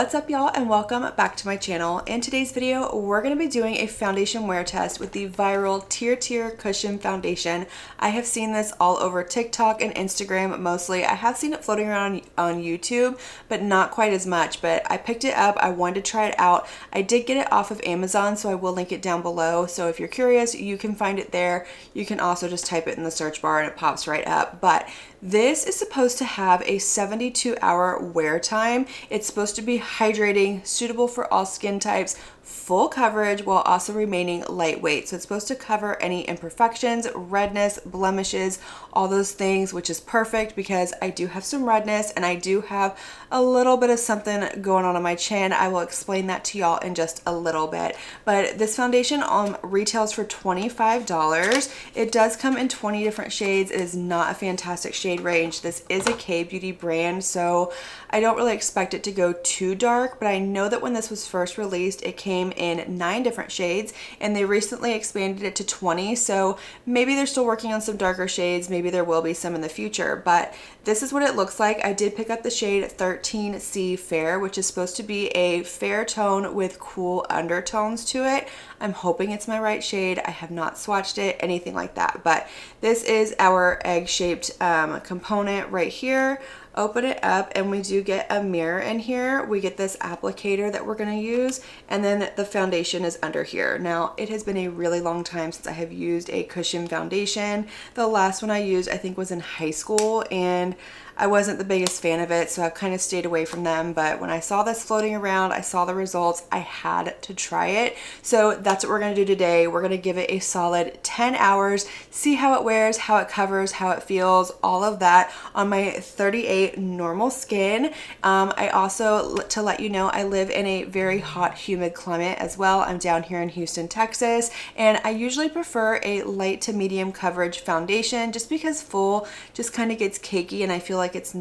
What's up, y'all, and welcome back to my channel. In today's video, we're going to be doing a foundation wear test with the viral Tirtir Cushion Foundation. I have seen this all over TikTok and Instagram mostly. I have seen it floating around on YouTube, but not quite as much. But I picked it up. I wanted to try it out. I did get it off of Amazon, so I will link it down below. So if you're curious, you can find it there. You can also just type it in the search bar and it pops right up. But this is supposed to have a 72-hour wear time. It's supposed to be hydrating, suitable for all skin types, full coverage while also remaining lightweight. So it's supposed to cover any imperfections, redness, blemishes, all those things, which is perfect because I do have some redness and I do have a little bit of something going on my chin. I will explain that to y'all in just a little bit. But this foundation retails for $25. It does come in 20 different shades. It is not a fantastic shade range. This is a K-beauty brand, so I don't really expect it to go too dark, but I know that when this was first released, it came in 9 different shades and they recently expanded it to 20. So maybe they're still working on some darker shades. Maybe there will be some in the future, but this is what it looks like. I did pick up the shade 13C Fair, which is supposed to be a fair tone with cool undertones to it. I'm hoping it's my right shade. I have not swatched it, anything like that, but this is our egg-shaped component right here. Open it up and we do get a mirror in here. We get this applicator that we're going to use, and then the foundation is under here. Now, it has been a really long time since I have used a cushion foundation. The last one I used I think was in high school, and I wasn't the biggest fan of it, so I've kind of stayed away from them. But when I saw this floating around, I saw the results, I had to try it. So that's what we're going to do today. We're going to give it a solid 10 hours, see how it wears, how it covers, how it feels, all of that on my 38 normal skin. I also, to let you know, I live in a very hot, humid climate as well. I'm down here in Houston, Texas, and I usually prefer a light to medium coverage foundation just because full just kind of gets cakey, and I feel like it's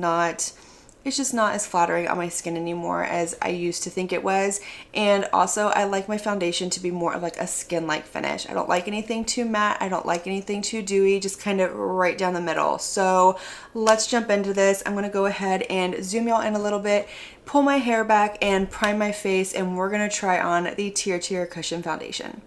just not as flattering on my skin anymore as I used to think it was. And also, I like my foundation to be more of like a skin-like finish. I don't like anything too matte. I don't like anything too dewy, just kind of right down the middle. So let's jump into this. I'm going to go ahead and zoom y'all in a little bit, pull my hair back, and prime my face, and we're going to try on the Tirtir Cushion Foundation.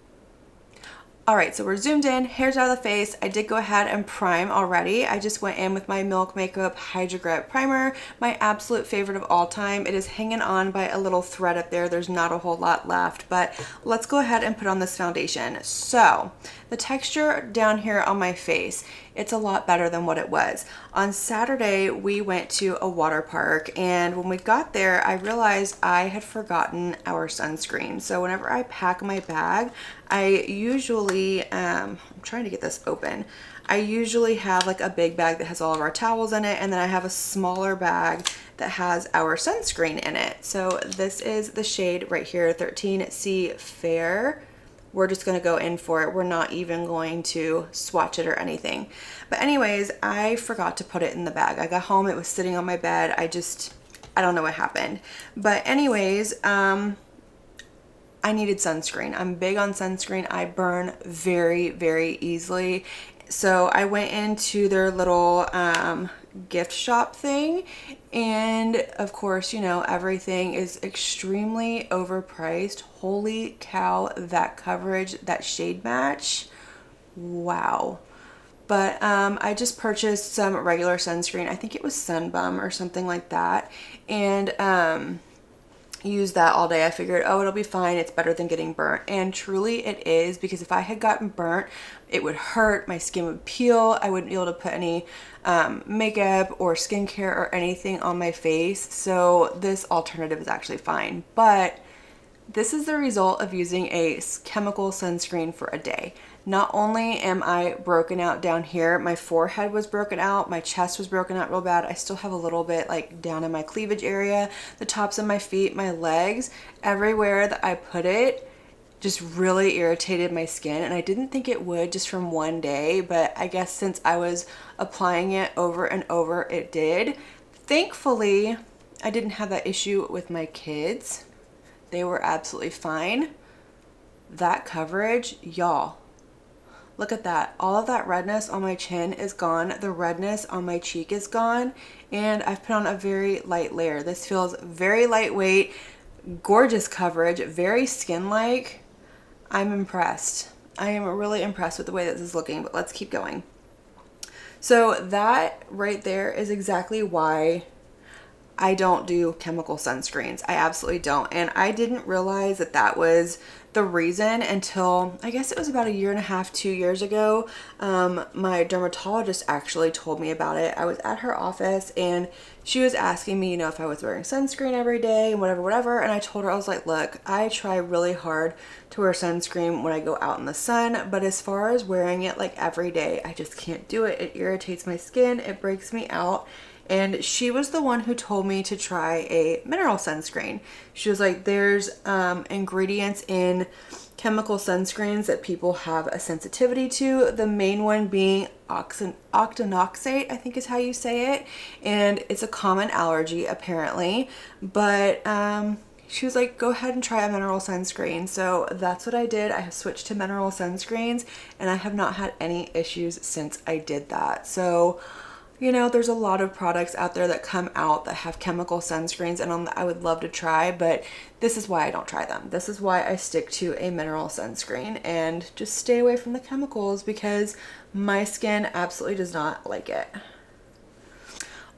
Alright, so we're zoomed in, hair's out of the face. I did go ahead and prime already. I just went in with my Milk Makeup Hydra Grip Primer, my absolute favorite of all time. It is hanging on by a little thread up there. There's not a whole lot left, but let's go ahead and put on this foundation. So, the texture down here on my face, it's a lot better than what it was. On Saturday, we went to a water park, and when we got there, I realized I had forgotten our sunscreen. So whenever I pack my bag, I usually, I'm trying to get this open. I usually have like a big bag that has all of our towels in it, and then I have a smaller bag that has our sunscreen in it. So this is the shade right here, 13C Fair. We're just going to go in for it. We're not even going to swatch it or anything. But anyways, I forgot to put it in the bag. I got home, it was sitting on my bed. I don't know what happened. But anyways, I needed sunscreen. I'm big on sunscreen. I burn very, very easily. So I went into their little gift shop thing, and of course, you know, everything is extremely overpriced. Holy cow, that coverage, that shade match, wow. But I just purchased some regular sunscreen. I think it was Sunbum or something like that, and use that all day. I figured, oh, it'll be fine. It's better than getting burnt. And truly it is, because if I had gotten burnt, it would hurt. My skin would peel. I wouldn't be able to put any makeup or skincare or anything on my face. So this alternative is actually fine. But this is the result of using a chemical sunscreen for a day. Not only am I broken out down here, my forehead was broken out, my chest was broken out real bad. I still have a little bit like down in my cleavage area, the tops of my feet, my legs, everywhere that I put it just really irritated my skin. And I didn't think it would just from one day, but I guess since I was applying it over and over, it did. Thankfully, I didn't have that issue with my kids. They were absolutely fine. That coverage, y'all, look at that. All of that redness on my chin is gone. The redness on my cheek is gone. And I've put on a very light layer. This feels very lightweight, gorgeous coverage, very skin-like. I'm impressed. I am really impressed with the way that this is looking, but let's keep going. So that right there is exactly why I don't do chemical sunscreens. I absolutely don't. And I didn't realize that that was the reason until I guess it was about 1.5 to 2 years ago. My dermatologist actually told me about it. I was at her office and she was asking me, if I was wearing sunscreen every day and whatever. And I told her, I was like, look, I try really hard to wear sunscreen when I go out in the sun, but as far as wearing it like every day, I just can't do it. It irritates my skin. It breaks me out. And she was the one who told me to try a mineral sunscreen. She was like, there's ingredients in chemical sunscreens that people have a sensitivity to. The main one being octinoxate, I think is how you say it. And it's a common allergy apparently. But she was like, go ahead and try a mineral sunscreen. So that's what I did. I have switched to mineral sunscreens and I have not had any issues since I did that. So there's a lot of products out there that come out that have chemical sunscreens and I would love to try, but this is why I don't try them. This is why I stick to a mineral sunscreen and just stay away from the chemicals because my skin absolutely does not like it.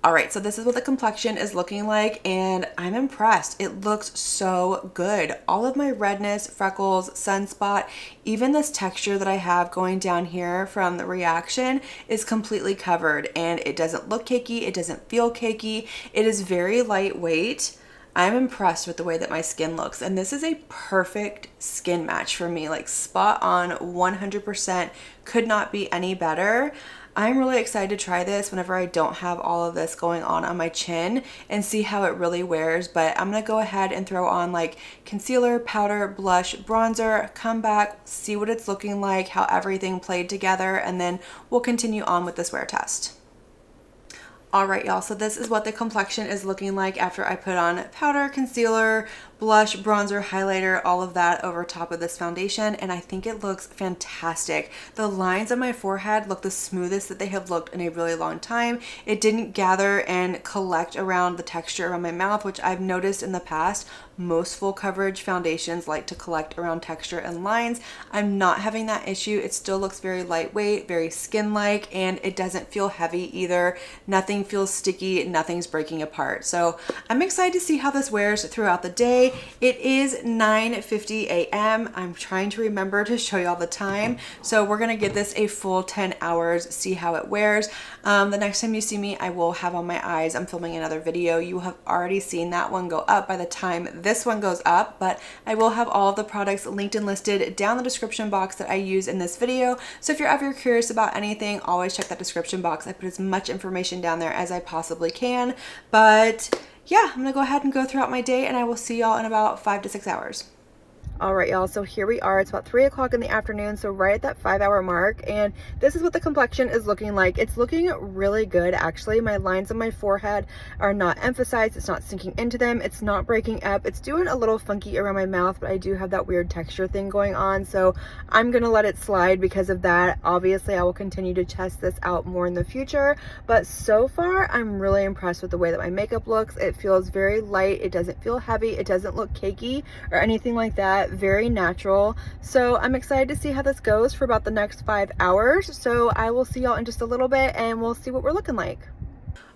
All right, so this is what the complexion is looking like and I'm impressed. It looks so good. All of my redness, freckles, sunspot, even this texture that I have going down here from the reaction is completely covered and it doesn't look cakey. It doesn't feel cakey. It is very lightweight. I'm impressed with the way that my skin looks and this is a perfect skin match for me, like spot on, 100%, could not be any better. I'm really excited to try this whenever I don't have all of this going on my chin and see how it really wears. But I'm going to go ahead and throw on like concealer, powder, blush, bronzer, come back, see what it's looking like, how everything played together, and then we'll continue on with this wear test. Alright y'all, so this is what the complexion is looking like after I put on powder, concealer, blush, bronzer, highlighter, all of that over top of this foundation, and I think it looks fantastic. The lines on my forehead look the smoothest that they have looked in a really long time. It didn't gather and collect around the texture around my mouth, which I've noticed in the past. Most full coverage foundations like to collect around texture and lines. I'm not having that issue. It still looks very lightweight, very skin-like, and it doesn't feel heavy either. Nothing feels sticky, nothing's breaking apart. So I'm excited to see how this wears throughout the day. It is 9:50 a.m. I'm trying to remember to show y'all the time. So we're gonna give this a full 10 hours, see how it wears. The next time you see me, I will have on my eyes. I'm filming another video. You have already seen that one go up by the time this one goes up, but I will have all of the products linked and listed down the description box that I use in this video. So if you're ever curious about anything, always check that description box. I put as much information down there as I possibly can. But yeah, I'm gonna go ahead and go throughout my day and I will see y'all in about 5 to 6 hours. All right, y'all, so here we are. It's about 3 o'clock in the afternoon, so right at that 5-hour mark, and this is what the complexion is looking like. It's looking really good, actually. My lines on my forehead are not emphasized. It's not sinking into them. It's not breaking up. It's doing a little funky around my mouth, but I do have that weird texture thing going on, so I'm gonna let it slide because of that. Obviously, I will continue to test this out more in the future, but so far, I'm really impressed with the way that my makeup looks. It feels very light. It doesn't feel heavy. It doesn't look cakey or anything like that. Very natural. So I'm excited to see how this goes for about the next 5 hours. So I will see y'all in just a little bit and we'll see what we're looking like.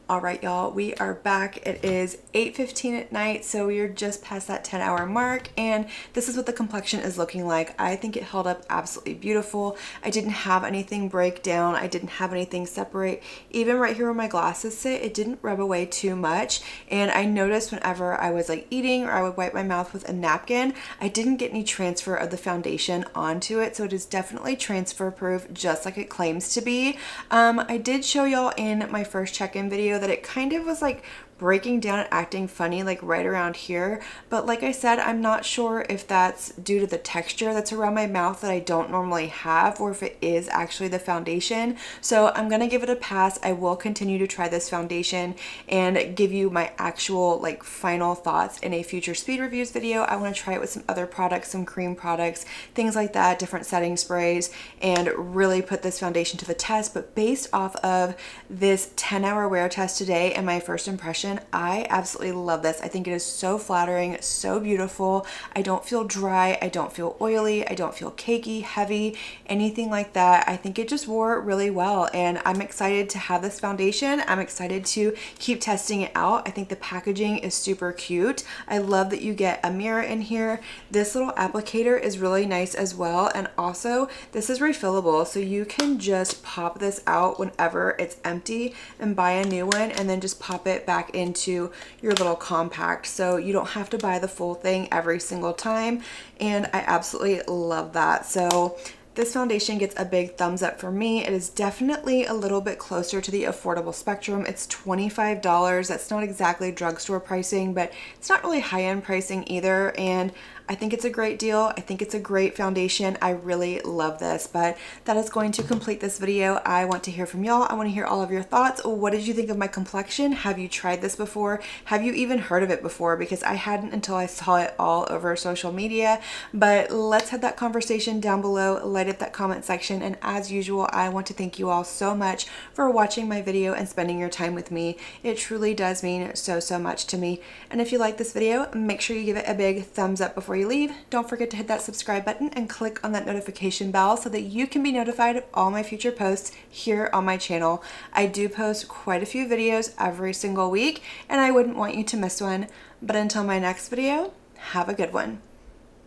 All right, y'all, we are back. It is 8:15 at night, so we are just past that 10-hour mark, and this is what the complexion is looking like. I think it held up absolutely beautiful. I didn't have anything break down. I didn't have anything separate. Even right here where my glasses sit, it didn't rub away too much, and I noticed whenever I was like eating or I would wipe my mouth with a napkin, I didn't get any transfer of the foundation onto it, so it is definitely transfer proof, just like it claims to be. I did show y'all in my first check-in video that it kind of was like breaking down and acting funny like right around here, but like I said, I'm not sure if that's due to the texture that's around my mouth that I don't normally have or if it is actually the foundation. So I'm gonna give it a pass. I will continue to try this foundation and give you my actual like final thoughts in a future speed reviews video. I want to try it with some other products, some cream products, things like that, different setting sprays, and really put this foundation to the test. But based off of this 10-hour wear test today and my first impression, foundation. I absolutely love this. I think it is so flattering, so beautiful. I don't feel dry, I don't feel oily, I don't feel cakey, heavy, anything like that. I think it just wore really well, and I'm excited to have this foundation. I'm excited to keep testing it out. I think the packaging is super cute. I love that you get a mirror in here. This little applicator is really nice as well, and also this is refillable, so you can just pop this out whenever it's empty and buy a new one, and then just pop it back into your little compact, so you don't have to buy the full thing every single time. And I absolutely love that. So this foundation gets a big thumbs up for me. It is definitely a little bit closer to the affordable spectrum. It's $25. That's not exactly drugstore pricing, but it's not really high-end pricing either. And I think it's a great deal. I think it's a great foundation. I really love this, but that is going to complete this video. I want to hear from y'all. I want to hear all of your thoughts. What did you think of my complexion? Have you tried this before? Have you even heard of it before? Because I hadn't until I saw it all over social media. But let's have that conversation down below. Light up that comment section. And as usual, I want to thank you all so much for watching my video and spending your time with me. It truly does mean so much to me. And if you like this video, make sure you give it a big thumbs up before you leave. Don't forget to hit that subscribe button and click on that notification bell so that you can be notified of all my future posts here on my channel. I do post quite a few videos every single week, and I wouldn't want you to miss one. But until my next video, have a good one.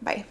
Bye.